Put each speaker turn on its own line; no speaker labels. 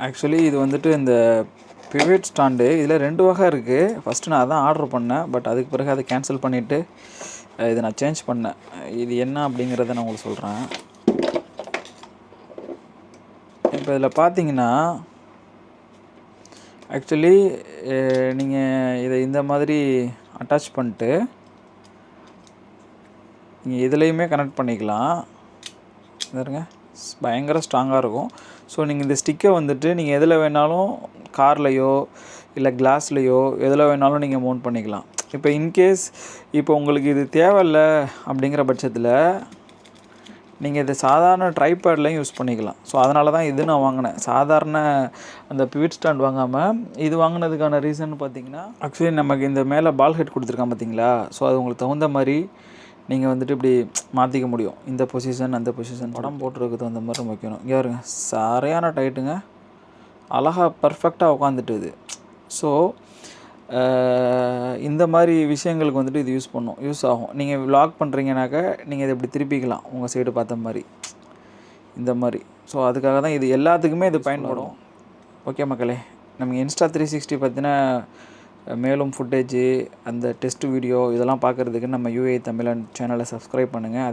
Actually இது வந்துட்டு இந்த பிவேட் ஸ்டாண்டு இதில் 2 வகை இருக்குது. ஃபஸ்ட்டு நான் அதான் ஆர்டர் பண்ணேன். பட் அதுக்கு பிறகு அதை கேன்சல் பண்ணிவிட்டு இதை நான் சேஞ்ச் பண்ணேன். இது என்ன அப்படிங்கிறத நான் உங்களுக்கு சொல்கிறேன். இப்போ இதில் பார்த்தீங்கன்னா ஆக்சுவலி நீங்கள் இதை இந்த மாதிரி அட்டாச் பண்ணிட்டு நீங்கள் இதுலேயுமே கனெக்ட் பண்ணிக்கலாம். பாருங்க, பயங்கர ஸ்ட்ராங்காக இருக்கும். ஸோ நீங்கள் இந்த ஸ்டிக்கை வந்துட்டு நீங்கள் எதில் வேணாலும் கார்லேயோ இல்லை கிளாஸ்லேயோ எதில் வேணாலும் நீங்கள் மவுண்ட் பண்ணிக்கலாம். இப்போ இன்கேஸ் இப்போ உங்களுக்கு இது தேவையில்லை அப்படிங்கிற பட்சத்தில் நீங்கள் இதை சாதாரண ட்ரைபேட்லையும் யூஸ் பண்ணிக்கலாம். ஸோ அதனால தான் இது நான் வாங்கினேன். சாதாரண அந்த பிவிட் ஸ்டாண்ட் வாங்காமல் இது வாங்கினதுக்கான ரீசன் பார்த்தீங்கன்னா, ஆக்சுவலி நமக்கு இந்த மேலே பால் ஹெட் கொடுத்துருக்கான் பார்த்தீங்களா. ஸோ அது உங்களுக்கு தகுந்த மாதிரி நீங்கள் வந்துட்டு இப்படி மாற்றிக்க முடியும். இந்த பொசிஷன் அந்த பொசிஷன் படம் போட்டுருக்கு தகுந்த மாதிரி நம்ம வைக்கணும். இங்கே பாருங்க, சரியான டைட்டுங்க, அழகாக பர்ஃபெக்டாக உட்காந்துட்டு இது. ஸோ இந்த மாதிரி விஷயங்களுக்கு வந்துட்டு இது யூஸ் ஆகும். நீங்கள் விலாக் பண்ணுறீங்கனாக்கா நீங்கள் இதை இப்படி திருப்பிக்கலாம் உங்கள் சைடு பார்த்த மாதிரி, இந்த மாதிரி. ஸோ அதுக்காக தான் இது எல்லாத்துக்குமே இது பயன்படும். ஓகே மக்களே, நமக்கு இன்ஸ்டா 360 பற்றின மேலும் ஃபுட்டேஜு, அந்த டெஸ்ட் வீடியோ இதெல்லாம் பார்க்குறதுக்கு நம்ம யூஏ தமிழன் சேனலை சப்ஸ்கிரைப் பண்ணுங்கள்.